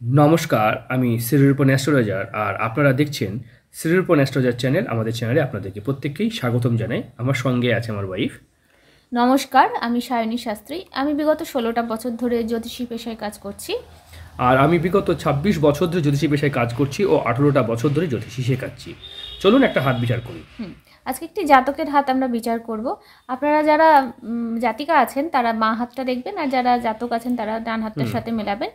নমস্কার, আমি শ্রীরূপন অ্যাস্ট্রোলজার আর আপনারা দেখছেন শ্রীরূপন অ্যাস্ট্রোলজার চ্যানেল। আমাদের চ্যানেলে আপনাদেরকে প্রত্যেককেই স্বাগতম জানাই। আমার সঙ্গে আছে আমার ওয়াইফ। নমস্কার, আমি সায়নী শাস্ত্রী। আমি বিগত 16টা বছর ধরে জ্যোতিষী পেশায় কাজ করছি। আর আমি বিগত 26 বছর ধরে জ্যোতিষী পেশায় কাজ করছি ও 18টা বছর ধরে জ্যোতিষী শেখাচ্ছি। চলুন একটা হাত বিচার করি। আজকে একটি জাতকের হাত আমরা বিচার করব। আপনারা যারা জাতিকা আছেন তারা বাঁ হাতটা দেখবেন, আর যারা জাতক আছেন তারা ডান হাতটার সাথে মেলাবেন।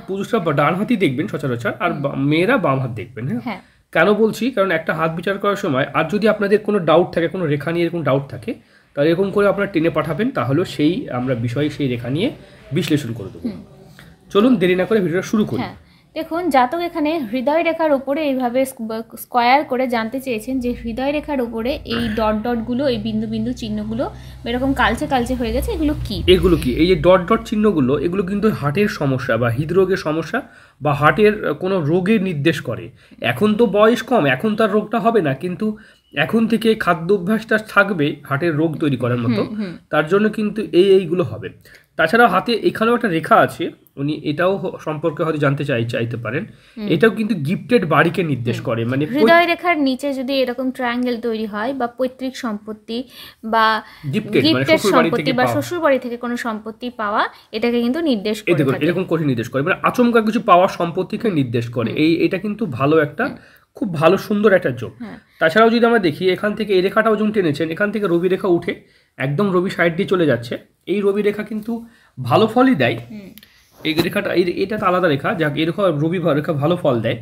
পুরুষরা ডান হাতই দেখবেন সচরাচর, আর মেয়েরা বাম হাত দেখবেন। হ্যাঁ, কেন বলছি, কারণ একটা হাত বিচার করার সময় আর যদি আপনাদের কোনো ডাউট থাকে, কোনো রেখা নিয়ে এরকম ডাউট থাকে, তাহলে এরকম করে আপনারা টেনে পাঠাবেন, তাহলে সেই আমরা বিষয় সেই রেখা নিয়ে বিশ্লেষণ করে দেবো। চলুন দেরি না করে ভিডিওটা শুরু করি। হ্যাঁ, দেখুন, জাতক এখানে হৃদয় রেখার উপরে এইভাবে স্কোয়ার করে জানতে চেয়েছেন যে হৃদয় রেখার উপরে এই ডট ডটগুলো, এই বিন্দু বিন্দু চিহ্নগুলো এরকম কালচে কালচে হয়ে গেছে, এগুলো কি? এই যে ডট ডট চিহ্নগুলো, এগুলো কিন্তু হার্টের সমস্যা বা হৃদরোগের সমস্যা বা হার্টের কোনো রোগের নির্দেশ করে। এখন তো বয়স কম, এখন তার রোগটা হবে না, কিন্তু এখন থেকে খাদ্যাভ্যাসটা থাকবে হার্টের রোগ তৈরি করার মতো, তার জন্য কিন্তু এইগুলো হবে। তাছাড়াও হাতে এখানেও একটা রেখা আছে, উনি এটাও সম্পর্কে হয়তো জানতে চাইতে পারেন। এটাও কিন্তু গিফটেড বাড়িকে নির্দেশ করে। মানে হৃদয় রেখার নিচে যদি এরকম ট্রায়াঙ্গেল তৈরি হয় বা পৈতৃক সম্পত্তি বা গিফটেড সম্পত্তি বা শ্বশুর বাড়ি থেকে কোনো সম্পত্তি পাওয়া, এটাকে কিন্তু নির্দেশ করে থাকে। এরকম করে নির্দেশ করে, মানে আচমকা কিছু পাওয়ার সম্পত্তিকে নির্দেশ করে। এটা কিন্তু ভালো একটা, খুব ভালো সুন্দর একটা যোগ। তাছাড়াও যদি আমরা দেখি, এখান থেকে এই রেখাটাও যখন টেনেছেন, এখান থেকে রবি রেখা উঠে একদম রবি সাইড দিয়ে চলে যাচ্ছে। এই রবি রেখা কিন্তু ভালো ফলই দেয়। এই রেখাটা এটা তো আলাদা রেখা, যাক এই রবি রেখা ভালো ফল দেয়।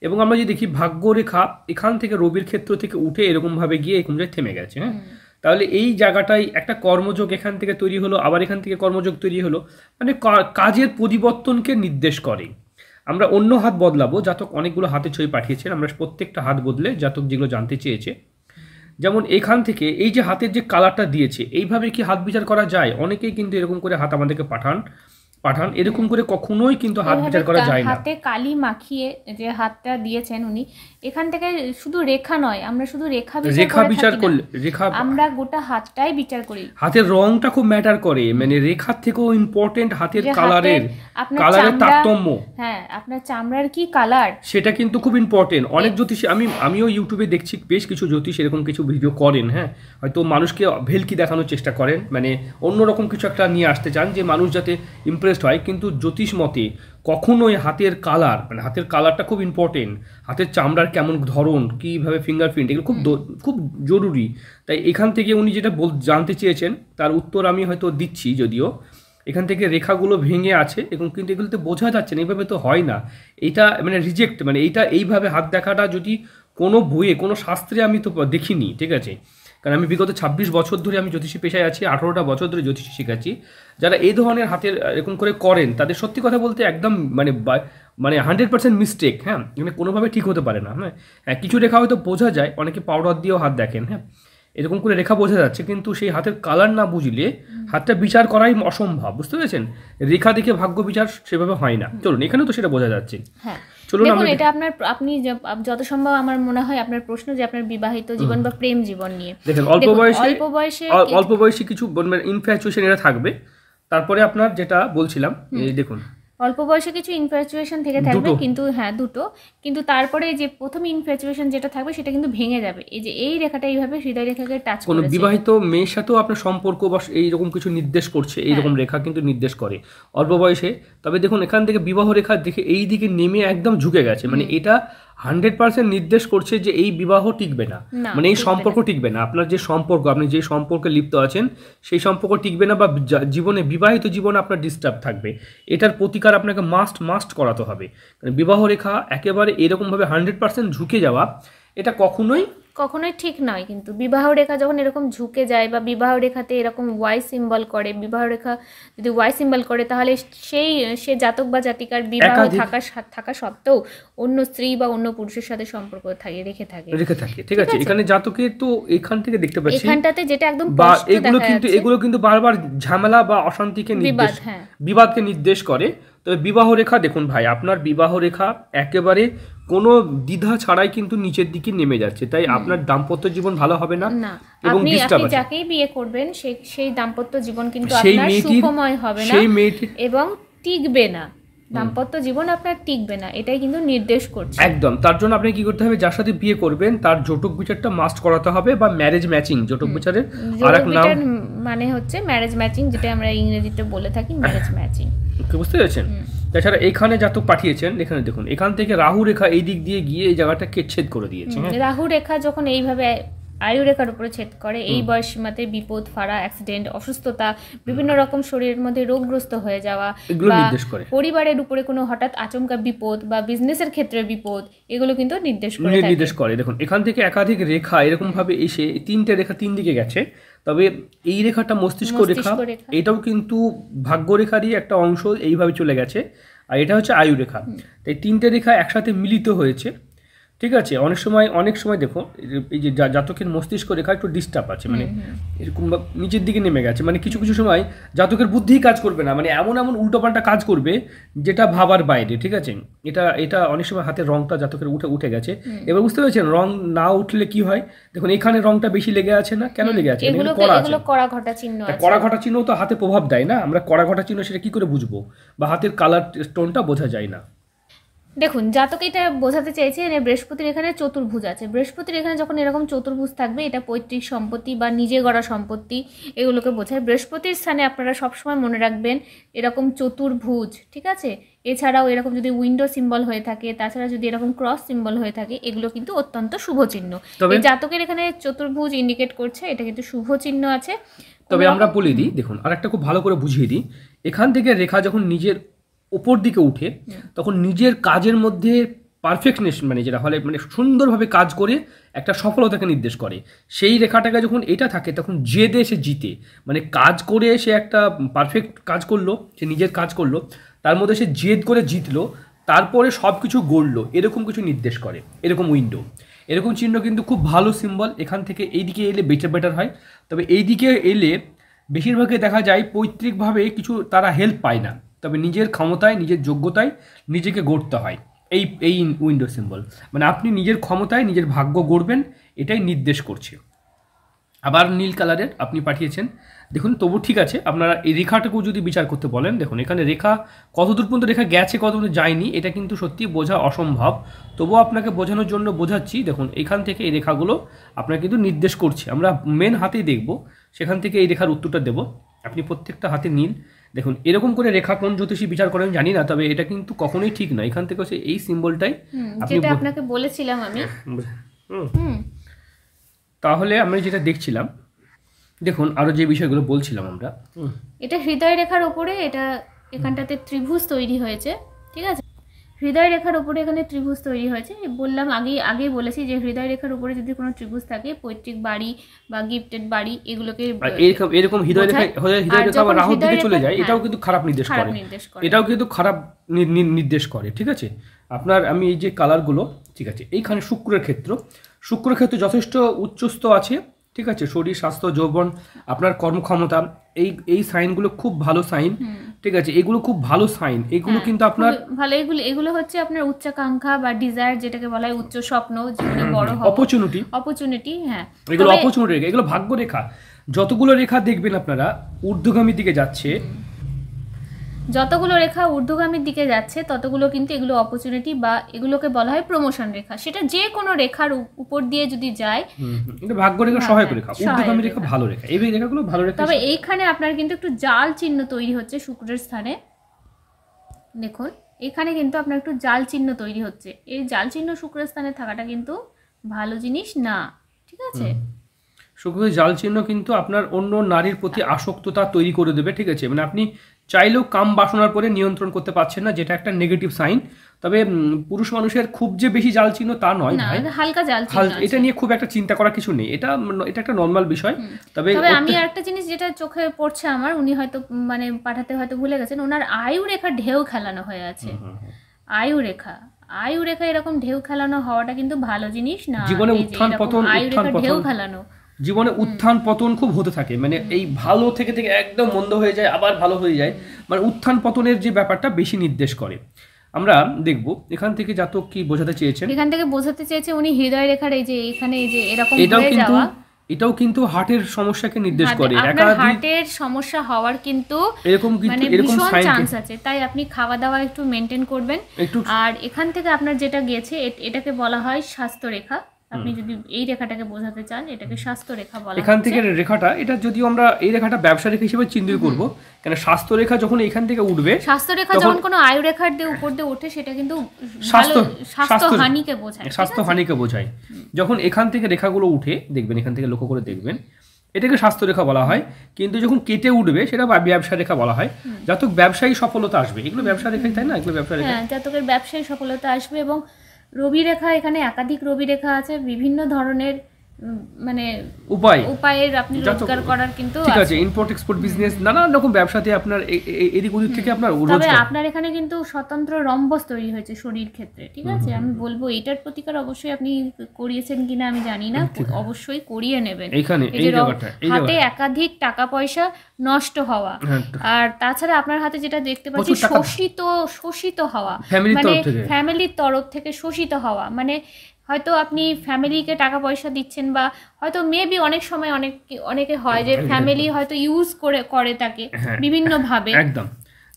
এবং আমরা যদি দেখি ভাগ্য রেখা এখান থেকে রবির ক্ষেত্র থেকে উঠে এরকমভাবে গিয়ে এরকম জায়গায় থেমে গেছে। হ্যাঁ, তাহলে এই জায়গাটায় একটা কর্মযোগ এখান থেকে তৈরি হলো, আবার এখান থেকে কর্মযোগ তৈরি হলো, মানে কাজের পরিবর্তনকে নির্দেশ করে। আমরা অন্য হাত বদলাবো, জাতক অনেকগুলো হাতে ছবি পাঠিয়েছেন, আমরা প্রত্যেকটা হাত বদলে জাতক যেগুলো জানতে চেয়েছে, যেমন এখান থেকে এই যে হাতের যে কালারটা দিয়েছে, এইভাবে কি হাত বিচার করা যায়? অনেকেই কিন্তু এরকম করে হাত আমাদেরকে পাঠান, এরকম করে কখনোই কিন্তু হাত বিচার করা যায় না। হাতে কালি মাখিয়ে যে হাতটা দিয়েছেন উনি, এখান থেকে শুধু রেখা নয়, আমরা শুধু রেখা বিচার করলে আমরা গোটা হাতটাই বিচার করি। হাতের রংটা খুব ম্যাটার করে, মানে রেখার থেকেও ইম্পর্টেন্ট হাতের কালারের তারতম্য। হ্যাঁ, আপনার চামড়ার কি কালার, সেটা কিন্তু খুব ইম্পর্টেন্ট। অনেক জ্যোতিষী আমিও ইউটিউবে দেখছি, বেশ কিছু জ্যোতিষ এরকম কিছু ভিডিও করেন। হ্যাঁ, হয়তো মানুষকে ভেলকি দেখানোর চেষ্টা করেন, মানে অন্যরকম কিছু একটা নিয়ে আসতে চান যে মানুষ যাতে ইমপ্রেসড হয়। কিন্তু জ্যোতিষ মতে কখনোই হাতের কালার, মানে হাতের কালারটা খুব ইম্পর্টেন্ট। হাতের চামড়ার কেমন ধরন, কীভাবে ফিঙ্গারপ্রিন্ট, এগুলো খুব খুব জরুরি। তাই এখান থেকে উনি যেটা জানতে চেয়েছেন তার উত্তর আমি হয়তো দিচ্ছি, যদিও এখান থেকে রেখাগুলো ভেঙে আছে এবং কিন্তু এগুলোতে বোঝা যাচ্ছে না, এইভাবে তো হয় না। এইটা মানে রিজেক্ট, মানে এইভাবে হাত দেখাটা যদি কোনো বইয়ে, কোনো শাস্ত্রে আমি তো দেখিনি, ঠিক আছে? কারণ আমি বিগত 26 বছর ধরে আমি জ্যোতিষী পেশায় আছি, 18টা বছর ধরে জ্যোতিষী শেখাচ্ছি। যারা এই ধরনের হাতের এরকম করে করেন, তাদের সত্যি কথা বলতে একদম মানে 100% মিস্টেক। হ্যাঁ, মানে কোনোভাবে ঠিক হতে পারে না। হ্যাঁ, কিছু রেখা হয়তো বোঝা যায়, অনেকে পাউডার দিয়েও হাত দেখেন। হ্যাঁ, এরকম করে রেখা বোঝা যাচ্ছে, কিন্তু সেই হাতের কালার না বুঝলে হাতটা বিচার করাই অসম্ভব। বুঝতে পেরেছেন? রেখা দেখে ভাগ্য বিচার সেভাবে হয় না। চলুন, এখানেও তো সেটা বোঝা যাচ্ছে। হ্যাঁ, চলুন এটা আপনি যত সম্ভব, আমার মনে হয় আপনার প্রশ্ন যে আপনার বিবাহিত জীবন বা প্রেম জীবন নিয়ে। দেখেন, অল্প বয়সে কিছু ইনফ্যাচুয়েশন এরা থাকবে। তারপরে আপনার যেটা বলছিলাম, দেখুন অল্প বয়সে কিছু ইনফ্যাচুয়েশন থেকে থাকবে, কিন্তু হ্যাঁ দুটো, কিন্তু তারপরে যে প্রথম ইনফ্যাচুয়েশন যেটা থাকবে সেটা কিন্তু ভেঙে যাবে। এই যে এই রেখাটা এইভাবে হৃদয় রেখাকে টাচ করে, কোনো বিবাহিত মেয়ের সাথেও আপনার সম্পর্ক বা এইরকম কিছু নির্দেশ করছে, এইরকম রেখা কিন্তু নির্দেশ করে অল্প বয়সে। তবে দেখুন, এখান থেকে বিবাহ রেখা দেখে এই দিকে নেমে একদম ঝুঁকে গেছে, মানে এটা 100% নির্দেশ করছে যে এই বিবাহ টিকবে না, মানে এই সম্পর্ক টিকবে না। আপনার যে সম্পর্ক, আপনি যে সম্পর্কে লিপ্ত আছেন সেই সম্পর্ক টিকবে না, বা জীবনে, বিবাহিত জীবনে আপনার ডিস্টার্ব থাকবে। এটার প্রতিকার আপনাকে মাস্ট করাতে হবে। মানে বিবাহ রেখা একেবারে এরকমভাবে 100% ঝুঁকে যাওয়া, এটা কখনোই ঠিক নয়। কিন্তু বিবাহ রেখা যখন এরকম ঝুঁকে যায় বা বিবাহ রেখাতে এরকম ওয়াই সিম্বল করে, বিবাহ রেখা যদি ওয়াই সিম্বল করে, তাহলে সে জাতক বা জাতিকার বিবাহ থাকা সত্ত্বেও অন্য স্ত্রী বা অন্য পুরুষের সাথে সম্পর্ক রেখে থাকে। ঠিক আছে, এখানে জাতকের তো এখান থেকে দেখতে পাচ্ছি, এখানটাতে যেটা একদম এগুলো কিন্তু বারবার ঝামেলা বা অশান্তিকে বিবাদকে নির্দেশ করে। তবে বিবাহ রেখা দেখুন ভাই, আপনার বিবাহ রেখা একেবারে কোনো দ্বিধা ছাড়াই কিন্তু নিচের দিকে নেমে যাচ্ছে। তাই আপনার দাম্পত্য জীবন ভালো হবে না, এবং আপনি যাকেই বিয়ে করবেন সেই দাম্পত্য জীবন কিন্তু আপনার সুখময় হবে না এবং টিকবে না। দাম্পত্য জীবন আপনার টিকবে না, এটাই কিন্তু নির্দেশ করছে। একদম, তার জন্য আপনি কি করতে হবে, যার সাথে বিয়ে করবেন তার জটক বিচারটা মাস্ট করাতে হবে, বা ম্যারেজ ম্যাচিং। জটক বিচারের আরেক নাম মানে হচ্ছে ম্যারেজ ম্যাচিং, যেটা আমরা ইংরেজিতে বলে থাকি ম্যারেজ ম্যাচিং। বুঝতে পেরেছেন? তাছাড়া এখানে জাতক পাঠিয়েছেন, এখানে দেখুন এখান থেকে রাহু রেখা এই দিক দিয়ে গিয়ে এই জায়গাটা ছেদ করে দিয়েছে। রাহু রেখা যখন এইভাবে আয়ু রেখার উপরে ছেদ করে, এই বয়স সীমাতে বিপদ, ফাড়া, অ্যাক্সিডেন্ট, অসুস্থতা, বিভিন্ন রকম শরীরের মধ্যে রোগগ্রস্ত হয়ে যাওয়া, বা পরিবারের উপরে কোনো হঠাৎ আচমকা বিপদ বা বিজনেসের ক্ষেত্রে বিপদ, এগুলো কিন্তু নির্দেশ করে। দেখুন এখান থেকে একাধিক রেখা এরকম ভাবে এসে 3টে রেখা 3 দিকে গেছে, তবে এই রেখাটা মস্তিষ্ক রেখা, এটাও কিন্তু ভাগ্য রেখারই একটা অংশ, এইভাবে চলে গেছে। আর এটা হচ্ছে আয়ু রেখা। তাই 3টে রেখা একসাথে মিলিত হয়েছে, ঠিক আছে। অনেক সময় দেখো এই যে জাতকের মস্তিষ্ক রেখা একটু ডিস্টার্ব আছে, মানে এরকম নিচের দিকে নেমে গেছে, মানে কিছু কিছু সময় জাতকের বুদ্ধিই কাজ করবে না, মানে এমন উল্টোপাল্টা কাজ করবে যেটা ভাবার বাইরে, ঠিক আছে। এটা অনেক সময় হাতের রংটা জাতকের উঠে গেছে। এবার বুঝতে পেরেছেন রং না উঠলে কি হয়, দেখুন এখানে রংটা বেশি লেগে আছে না, কেন লেগে আছে? কড়া ঘটা চিহ্ন তো হাতে প্রভাব দেয় না, আমরা কড়া ঘটা চিহ্ন সেটা কি করে বুঝবো, বা হাতের কালার টোনটা বোঝা যায় না। দেখুন জাতক এটা বোঝাতে চাইছে, বৃহস্পতির এখানে চতুর্ভুজ আছে। বৃহস্পতির এখানে যখন এরকম চতুর্ভুজ থাকবে, এটা পৈতৃক সম্পত্তি বা নিজে গড়া সম্পত্তি, এগুলোকে বোঝায়। বৃহস্পতির স্থানে আপনারা সবসময় মনে রাখবেন এরকম চতুর্ভুজ, ঠিক আছে। এছাড়াও এরকম যদি উইন্ডো সিম্বল হয়ে থাকে, তাছাড়া যদি এরকম ক্রস সিম্বল হয়ে থাকে, এগুলো কিন্তু অত্যন্ত শুভ চিহ্ন। এই জাতকের এখানে চতুর্ভুজ ইন্ডিকেট করছে, এটা কিন্তু শুভ চিহ্ন আছে। তবে আমরা বলে দিই, দেখুন আর একটা খুব ভালো করে বুঝিয়ে দিই, এখান থেকে রেখা যখন নিজের ওপর দিকে উঠে, তখন নিজের কাজের মধ্যে পারফেক্টনেস, মানে যেটা হলে মানে সুন্দরভাবে কাজ করে একটা সফলতাকে নির্দেশ করে। সেই রেখাটাকে যখন এটা থাকে, তখন জেদে সে জিতে, মানে কাজ করে সে একটা পারফেক্ট কাজ করলো, সে নিজের কাজ করলো, তার মধ্যে সে জেদ করে জিতলো, তারপরে সব কিছু গড়লো, এরকম কিছু নির্দেশ করে। এরকম উইন্ডো, এরকম চিহ্ন কিন্তু খুব ভালো সিম্বল। এখান থেকে এইদিকে এলে বেটার হয়, তবে এইদিকে এলে বেশিরভাগই দেখা যায় পৈতৃকভাবে কিছু তারা হেল্প পায় না, তবে নিজের ক্ষমতায়, নিজের যোগ্যতায় নিজেকে গড়তে হয়। এই উইন্ডো সিম্বল মানে আপনি নিজের ক্ষমতায় নিজের ভাগ্য গড়বেন, এটাই নির্দেশ করছে। আবার নীল কালারের আপনি পাঠিয়েছেন, দেখুন তবু ঠিক আছে। আপনারা এই রেখাটাকেও যদি বিচার করতে বলেন, দেখুন এখানে রেখা কতদূর পর্যন্ত রেখা গেছে, কতদূর যায়নি, এটা কিন্তু সত্যি বোঝা অসম্ভব। তবুও আপনাকে বোঝানোর জন্য বোঝাচ্ছি। দেখুন এখান থেকে এই রেখাগুলো আপনার কিন্তু নির্দেশ করছে, আমরা মেন হাতেই দেখব, সেখান থেকে এই রেখার উত্তরটা দেব। আপনি প্রত্যেকটা হাতে নীল, দেখুন এরকম করে রেখা কোন জ্যোতিষী বিচার করেন জানি না, তবে এটা কিন্তু কখনোই ঠিক নয়। এখান থেকে এই সিম্বলটাই যেটা আপনাকে বলেছিলাম আমি। তাহলে আমরা যেটা দেখছিলাম, দেখুন আরো যে বিষয়গুলো বলছিলাম আমরা, এটা হৃদয় রেখার উপরে, এটা এখানটাতে ত্রিভুজ তৈরি হয়েছে, ঠিক আছে। হৃদয় রেখার উপরে এখানে ত্রিভুজ তৈরি হয়েছে। বললাম আগেই বলেছি যে হৃদয় রেখার উপরে যদি কোনো ত্রিভুজ থাকে, পৈতৃক বাড়ি বা গিফটেড বাড়ি, এগুলোকে এরকম হৃদয় রেখা বা রাহুর দিকে চলে যায়, এটাও কিন্তু খারাপ নির্দেশ করে, এটাও কিন্তু খারাপ নির্দেশ করে, ঠিক আছে। আপনার আমি এই যে কালারগুলো, ঠিক আছে, এইখানে শুক্রের ক্ষেত্র যথেষ্ট উচ্চস্থ আছে, ঠিক আছে। শরীর, স্বাস্থ্য, যৌবন, আপনার কর্মক্ষমতা, এই সাইনগুলো খুব ভালো সাইন, ঠিক আছে। এগুলো খুব ভালো সাইন, এগুলো কিন্তু আপনার ভালো, এগুলো হচ্ছে আপনার উচ্চাকাঙ্ক্ষা বা ডিজায়ার, যেটাকে বলা হয় উচ্চ স্বপ্ন, জীবনে বড় হওয়া, অপরচুনিটি। হ্যাঁ, এগুলো অপরচুনিটি রেখা, এগুলো ভাগ্য রেখা। যতগুলো রেখা দেখবেন আপনারা ঊর্ধ্বগামীর দিকে যাচ্ছে, যতগুলো রেখা ঊর্ধ্বগামীর দিকে যাচ্ছে, ততগুলো কিন্তু এগুলো অপরচুনিটি বা এগুলোকে বলা হয় প্রমোশন রেখা। সেটা যে কোনো রেখার উপর দিয়ে যদি যায়, এটা ভাগ্য রেখা, সহায়ক রেখা, ঊর্ধ্বগামী রেখা ভালো রেখা, এই রেখাগুলো ভালো রেখা। তবে এইখানে আপনার কিন্তু একটু জাল চিহ্ন তৈরি হচ্ছে শুক্রের স্থানে। দেখুন এখানে কিন্তু আপনার একটু জাল চিহ্ন তৈরি হচ্ছে। এই জাল চিহ্ন শুক্রের স্থানে থাকাটা কিন্তু ভালো জিনিস না, ঠিক আছে। শুক্রের জাল চিহ্ন কিন্তু আপনার অন্য নারীর প্রতি আসক্ততা তৈরি করে দেবে, ঠিক আছে। মানে আপনি চাইলেও কাম বাসনার পরে নিয়ন্ত্রণ করতে পারছেন না, যেটা একটা নেগেটিভ সাইন। তবে পুরুষ মানুষের খুব যে বেশি জাল চিহ্ন তা নয়, হালকা জাল চিহ্ন, এটা নিয়ে খুব একটা চিন্তা করার কিছু নেই, এটা একটা নর্মাল বিষয়। তবে আমি আরেকটা জিনিস যেটা চোখে পড়ছে আমার, উনি হয়তো মানে পাঠাতে হয়তো ভুলে গেছেন, ওনার আয়ু রেখা ঢেউ খেলানো হয়ে আছে। আয়ু রেখা এরকম ঢেউ খেলানো হওয়াটা কিন্তু ভালো জিনিস না। জীবনে উত্থান পতন, ঢেউ খেলানো, জীবনে উত্থান পতন খুব হতে থাকে, মানে এই ভালো থেকে একদম মন্দ হয়ে যায়, আবার ভালো হয়ে যায়, মানে উত্থান পতনের যে ব্যাপারটা বেশি নির্দেশ করে। আমরা দেখব এখান থেকে জাতক কি বোঝাতে চেয়েছেন। এখান থেকে বোঝাতে চেয়েছে উনি হৃদয় রেখার এই যে এখানে এই যে এরকম হয়ে যাওয়া, এটাও কিন্তু হার্টের সমস্যাকে নির্দেশ করে। আপনার হার্টের সমস্যা হওয়ার কিন্তু এরকম ভীষণ চান্স আছে, তাই আপনি খাওয়া দাওয়া একটু মেনটেন করবেন। আর এখান থেকে আপনার যেটা গেছে এটাকে বলা হয় স্বাস্থ্য রেখা। আপনি যদি এই রেখাটাকে বোঝাতে চান, এটাকে স্বাস্থ্য রেখা বলা হয়। এখান থেকে রেখাটা, এটা যদিও আমরা এই রেখাটা ব্যবসা রেখা হিসেবে চিহ্নিত করব, কারণ স্বাস্থ্য রেখা যখন এখান থেকে উঠবে, স্বাস্থ্য রেখা যখন কোনো আয়ু রেখার উপর দিয়ে ওঠে, সেটা কিন্তু স্বাস্থ্য হানিকে বোঝায়, স্বাস্থ্য হানিকে বোঝায়। যখন এখান থেকে রেখাগুলো উঠে, দেখবেন এখান থেকে লক্ষ্য করে দেখবেন, এটাকে স্বাস্থ্য রেখা বলা হয়। কিন্তু যখন কেটে উঠবে সেটা ব্যবসা রেখা বলা হয়। জাতক ব্যবসায়ী সফলতা আসবে, এগুলো ব্যবসা রেখাই, তাই না? এগুলো ব্যবসা রেখা। হ্যাঁ, জাতকের ব্যবসায়ী সফলতা আসবে। এবং রবি রেখা, এখানে একাধিক রবি রেখা আছে, বিভিন্ন ধরনের মানে উপায়ের আপনি রোজগার করার কিন্তু ঠিক আছে। ইম্পোর্ট এক্সপোর্ট বিজনেস, নানান রকম ব্যবসাতে আপনার এদিক ওদিক থেকে আপনার তবে আপনার এখানে কিন্তু স্বতন্ত্র রম্বস তৈরি হয়েছে শরীর ক্ষেত্রে, ঠিক আছে? আমি বলবো এটার প্রতিকার অবশ্যই আপনি করিয়েছেন কিনা আমি জানি না, অবশ্যই করিয়ে নেবেন। হাতে একাধিক টাকা পয়সা নষ্ট হওয়া, আর তাছাড়া আপনার হাতে যেটা দেখতে পাচ্ছি শোষিত হওয়া, মানে ফ্যামিলির তরফ থেকে শোষিত হওয়া, মানে হয়তো আপনি ফ্যামিলিকে টাকা পয়সা দিচ্ছেন, বা হয়তো মেবি অনেক সময় অনেকে হয় যে ফ্যামিলি হয়তো ইউজ করে তাকে বিভিন্ন ভাবে। একদম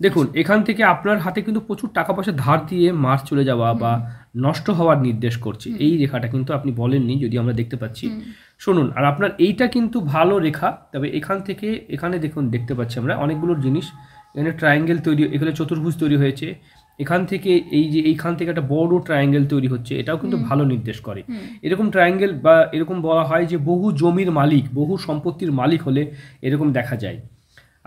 দেখুন, এখান থেকে আপনার হাতে কিন্তু প্রচুর টাকা পয়সা ধার দিয়ে মার চলে যাওয়া বা নষ্ট হওয়ার নির্দেশ করছে। এই রেখাটা কিন্তু আপনি বলেননি, যদি আমরা দেখতে পাচ্ছি। শুনুন, আর আপনার এইটা কিন্তু ভালো রেখা। তবে এখান থেকে এখানে দেখুন, দেখতে পাচ্ছি আমরা অনেকগুলো জিনিস, এখানে ট্রায়াঙ্গেল তৈরি, এখানে চতুর্ভুজ তৈরি হয়েছে। এখান থেকে এইখান থেকে একটা বড় ট্রায়াঙ্গেল তৈরি হচ্ছে, এটাও কিন্তু ভালো নির্দেশ করে। এরকম ট্রায়াঙ্গেল বা এরকম বলা হয় যে বহু জমির মালিক, বহু সম্পত্তির মালিক হলে এরকম দেখা যায়।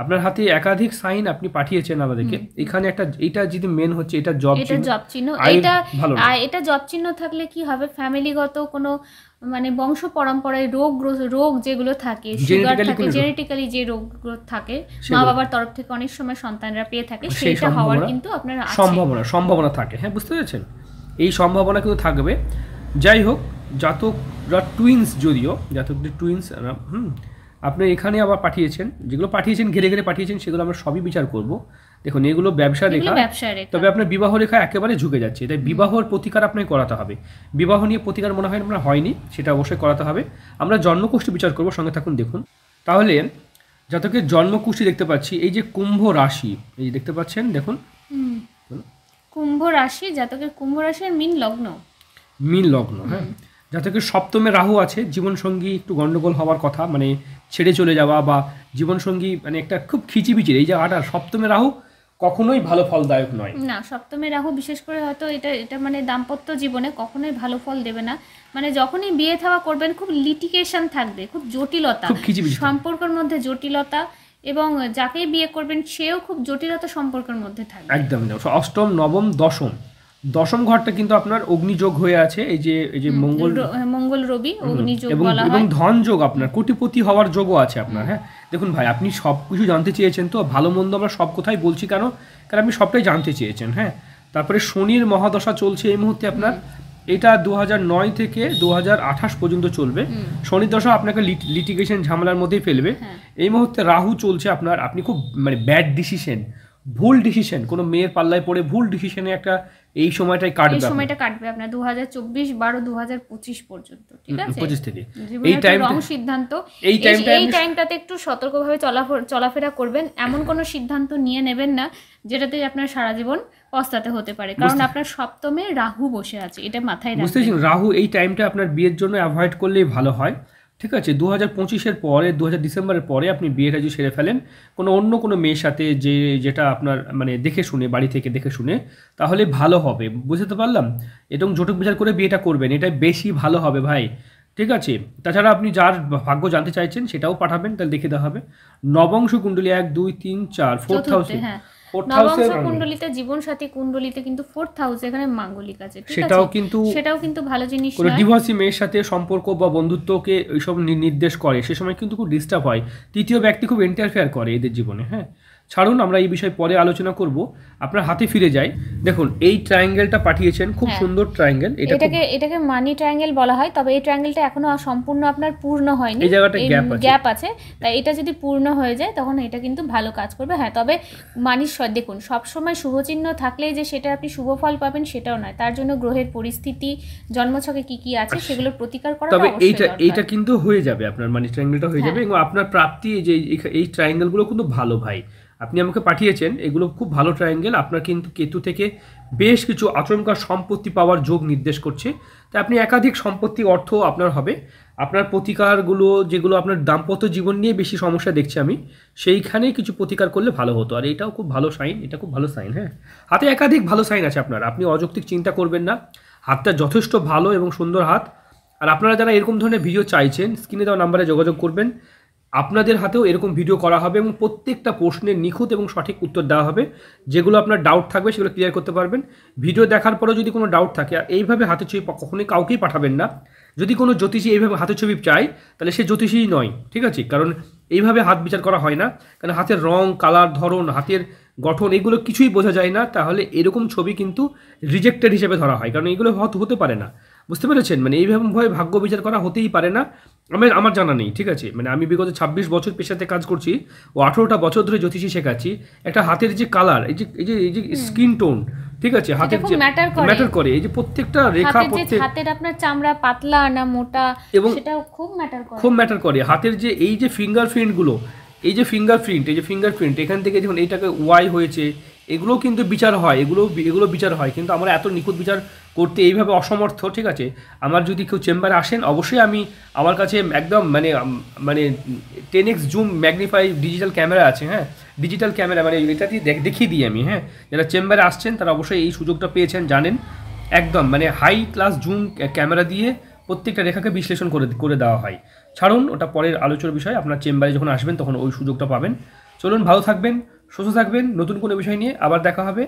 আপনার হাতে একাধিক সাইন আপনি পাঠিয়েছেন আমাদেরকে। এখানে একটা, এটা যদি মেন হচ্ছে, এটা জব চিহ্ন। এটা জব চিহ্ন থাকলে কি হবে, ফ্যামিলিগত কোনো মানে বংশ পরম্পরায় রোগ যেগুলো থাকে, সুগার থাকে, জেনেটিক্যালি যে রোগগুলো থাকে, মা বাবার তরফ থেকে অনেক সময় সন্তানরা পেয়ে থাকে, সেটা হওয়ার কিন্তু আপনার সম্ভাবনা থাকে। হ্যাঁ, বুঝতে পেরেছেন? এই সম্ভাবনা কিন্তু থাকবে। যাই হোক, জাতকরা টুইন্স, যদিও জাতকদের টুইন্স, আপনি এখানে আবার পাঠিয়েছেন, যেগুলো পাঠিয়েছেন ঘিরে ঘিরে পাঠিয়েছেন, সেগুলো আমরা সবই বিচার করব। দেখুন, এগুলো ব্যবসা রেখা, তবে আপনার বিবাহ রেখা একেবারে ঝুঁকে যাচ্ছে। তাই বিবাহর প্রতিকার আপনাকে করাতে হবে। বিবাহ নিয়ে প্রতিকার মনে হয় আপনার হয়নি, সেটা অবশ্যই করাতে হবে। আমরা জন্মকুষ্ঠি বিচার করব, সঙ্গে থাকুন। দেখুন, তাহলে জাতকের জন্মকুষ্ঠি দেখতে পাচ্ছি, এই যে কুম্ভ রাশি, এই দেখতে পাচ্ছেন, দেখুন কুম্ভ রাশি, জাতকের কুম্ভ রাশির মীন লগ্ন। হ্যাঁ, জাতকের সপ্তমে রাহু আছে, জীবনসঙ্গী একটু গন্ডগোল হওয়ার কথা, মানে ছেড়ে চলে যাওয়া বা জীবনসঙ্গী মানে একটা খুব খিচিবিচির, এই জায়গাটা সপ্তমে রাহু কখনোই ভালো ফলদায়ক নয়। না, সপ্তমে রাহু বিশেষ করে হয়তো এটা মানে দাম্পত্য জীবনে কখনোই ভালো ফল দেবে না। মানে যখনই বিয়ে থাওয়া করবেন, খুব লিটিগেশন থাকবে, খুব জটিলতা, সম্পর্কের মধ্যে জটিলতা, এবং যাকেই বিয়ে করবেন সেও খুব জটিলতা সম্পর্কের মধ্যে থাকবে। একদম। অষ্টম, নবম, দশম ঘরটা কিন্তু আপনার অগ্নিযোগ হয়ে আছে। এই যে মঙ্গল রবি অগ্নিযোগ বলা হয়, এবং ধন যোগ, আপনার কোটিপতি হওয়ার যোগও আছে আপনার। হ্যাঁ, দেখুন ভাই, আপনি সব কিছু জানতে চেয়েছেন, তো ভালো মন্দ আমরা সব কথাই বলছি, কারণ আপনি সবটাই জানতে চেয়েছেন। হ্যাঁ, তারপরে শনির মহাদশা চলছে এই মুহূর্তে আপনার, এটা 2009 থেকে 2028 পর্যন্ত চলবে। শনির দশা আপনাকে লিটিগেশন ঝামেলার মধ্যেই ফেলবে। এই মুহূর্তে রাহু চলছে আপনার, আপনি খুব মানে ব্যাড ডিসিশন, ভুল ডিসিশন, কোনো মেয়ের পাল্লায় পড়ে ভুল ডিসিশনে একটা এই সময়টা কাটবে আপনার 2024-12-2025 পর্যন্ত, ঠিক আছে? 25 থেকে এই সিদ্ধান্ত, এই টাইমটাতে একটু সতর্কভাবে চলাফেরা করবেন। এমন কোনো সিদ্ধান্ত নিয়ে নেবেন না যেটাতে আপনার সারা জীবন পস্তাতে হতে পারে, কারণ আপনার সপ্তমে রাহু বসে আছে, এটা মাথায় রাখবেন। বুঝতেছেন? রাহু এই টাইমটা আপনার বিয়ের জন্য অ্যাভয়েড করলেই ভালো হয়, ঠিক আছে? 2025-এর পরে, 2000 ডিসেম্বরের পরে আপনি বিয়েটা যদি সেরে ফেলেন অন্য কোনো মেয়ের সাথে, যেটা আপনার মানে দেখে শুনে, বাড়ি থেকে দেখে শুনে, তাহলে ভালো হবে। বুঝতে পারলাম? এবং জটক বিচার করে বিয়েটা করবেন, এটাই বেশি ভালো হবে ভাই, ঠিক আছে? তাছাড়া আপনি যার ভাগ্য জানতে চাইছেন সেটাও পাঠাবেন, তাহলে দেখে দেওয়া হবে। নবংশ কুণ্ডলী 1, 2, 3, 4, 4th হাউসে, নবংশ কুণ্ডলিতে, জীবনসাথী কুণ্ডলিতে কিন্তু 4th হাউস এখানে মাঙ্গলিক আছে, ঠিক আছে? সেটাও কিন্তু ভালো জিনিস নয়। ডিভোর্সি মেয়ের সাথে সম্পর্ক বা বন্ধুত্বকে এইসব নির্দেশ করে, সে সময় কিন্তু খুব ডিস্টার্ব হয়, তৃতীয় ব্যক্তি খুব ইন্টারফেয়ার করে এদের জীবনে। হ্যাঁ, ছাড়ুন, আমরা এই বিষয়ে পরে আলোচনা করব। আপনার হাতে ফিরে যাই। দেখুন এই ট্রায়াঙ্গেলটা পাঠিয়েছেন, খুব সুন্দর ট্রায়াঙ্গেল। এটাকে মানি ট্রায়াঙ্গেল বলা হয়, তবে এই ট্রায়াঙ্গেলটা এখনো সম্পূর্ণ আপনার পূর্ণ হয়নি, এই জায়গাটা গ্যাপ আছে। তাই এটা যদি পূর্ণ হয়ে যায় তখন এটা কিন্তু ভালো কাজ করবে। হ্যাঁ, তবে মানির দেখুন সবসময় শুভচিহ্ন থাকলেই যে সেটা আপনি শুভ ফল পাবেন সেটাও নয়, তার জন্য গ্রহের পরিস্থিতি, জন্মছকে কি কি আছে সেগুলোর প্রতিকার করা। তবে এইটা কিন্তু হয়ে যাবে, আপনার মানি ট্রায়াঙ্গেলটা হয়ে যাবে, এবং আপনার প্রাপ্তি যে এই ট্রায়াঙ্গেলগুলো কিন্তু ভালো ভাই, আপনি আমাকে পাঠিয়েছেন, এগুলো খুব ভালো ট্রায়াঙ্গেল। আপনার কিন্তু কেতু থেকে বেশ কিছু আচমকা সম্পত্তি পাওয়ার যোগ নির্দেশ করছে। তাই আপনি একাধিক সম্পত্তি অর্থ আপনার হবে। আপনার প্রতিকারগুলো যেগুলো আপনার দাম্পত্য জীবন নিয়ে বেশি সমস্যা দেখছি আমি, সেইখানেই কিছু প্রতিকার করলে ভালো হতো। আর এটাও খুব ভালো সাইন, এটা খুব ভালো সাইন। হ্যাঁ, হাতে একাধিক ভালো সাইন আছে আপনার, আপনি অযৌক্তিক চিন্তা করবেন না। হাতটা যথেষ্ট ভালো এবং সুন্দর হাত। আর আপনারা যারা এরকম ধরনের ভিডিও চাইছেন, স্ক্রিনে দেওয়া নাম্বারে যোগাযোগ করবেন। আপনাদের হাতেও এরকম ভিডিও করা হবে এবং প্রত্যেকটা প্রশ্নের নিখুঁত এবং সঠিক উত্তর দেওয়া হবে। যেগুলো আপনার ডাউট থাকবে সেগুলো ক্লিয়ার করতে পারবেন। ভিডিও দেখার পরেও যদি কোনো ডাউট থাকে, আর এইভাবে হাতের ছবি কখনোই কাউকেই পাঠাবেন না। যদি কোনো জ্যোতিষী এইভাবে হাতের ছবি চায় তাহলে সে জ্যোতিষীই নয়, ঠিক আছে? কারণ এইভাবে হাত বিচার করা হয় না, কারণ হাতের রং, কালার, ধরন, হাতের গঠন এগুলো কিছুই বোঝা যায় না। তাহলে এরকম ছবি কিন্তু রিজেক্টেড হিসেবে ধরা হয়, কারণ এগুলো হতে পারে না। বুঝতে পেরেছেন? মানে এইভাবে ভয় ভাগ্য বিচার করা হতেই পারে না, আমার জানা নেই, ঠিক আছে? মানে আমি বিগত 26 বছর পেশাতে কাজ করছি ও 18টা বছর ধরে জ্যোতিষী শেখাচ্ছি। একটা হাতের যে কালার, এই যে স্কিন টোন, ঠিক আছে, হাতের যে ম্যাটার করে, এই যে প্রত্যেকটা রেখা, হাতের আপনার চামড়া পাতলা না মোটা, এবং সেটাও খুব ম্যাটার করে। হাতের যে এই যে ফিঙ্গারপ্রিন্টগুলো, এই যে ফিঙ্গারপ্রিন্ট এখান থেকে যখন এইটাকে ওয়াই হয়েছে, এগুলো কিন্তু বিচার হয়, এগুলো বিচার হয়। কিন্তু আমরা এত নিখুঁত বিচার করতে এইভাবে অসমর্থ, ঠিক আছে? আমার যদি কেউ চেম্বারে আসেন, অবশ্যই আমার কাছে একদম মানে 10x zoom magnify digital camera আছে। হ্যাঁ, ডিজিটাল ক্যামেরা মানে এটা দিয়ে দেখিয়ে দিই আমি। হ্যাঁ, যারা চেম্বারে আসছেন তারা অবশ্যই এই সুযোগটা পেয়েছেন, জানেন। একদম মানে হাই ক্লাস জুম ক্যামেরা দিয়ে প্রত্যেকটা রেখাকে বিশ্লেষণ করে দেওয়া হয়। ছাড়ুন, ওটা পরের আলোচনার বিষয়। আপনার চেম্বারে যখন আসবেন তখন ওই সুযোগটা পাবেন। চলুন, ভালো থাকবেন, সুস্থ থাকবেন। নতুন কোনো বিষয় নিয়ে আবার দেখা হবে।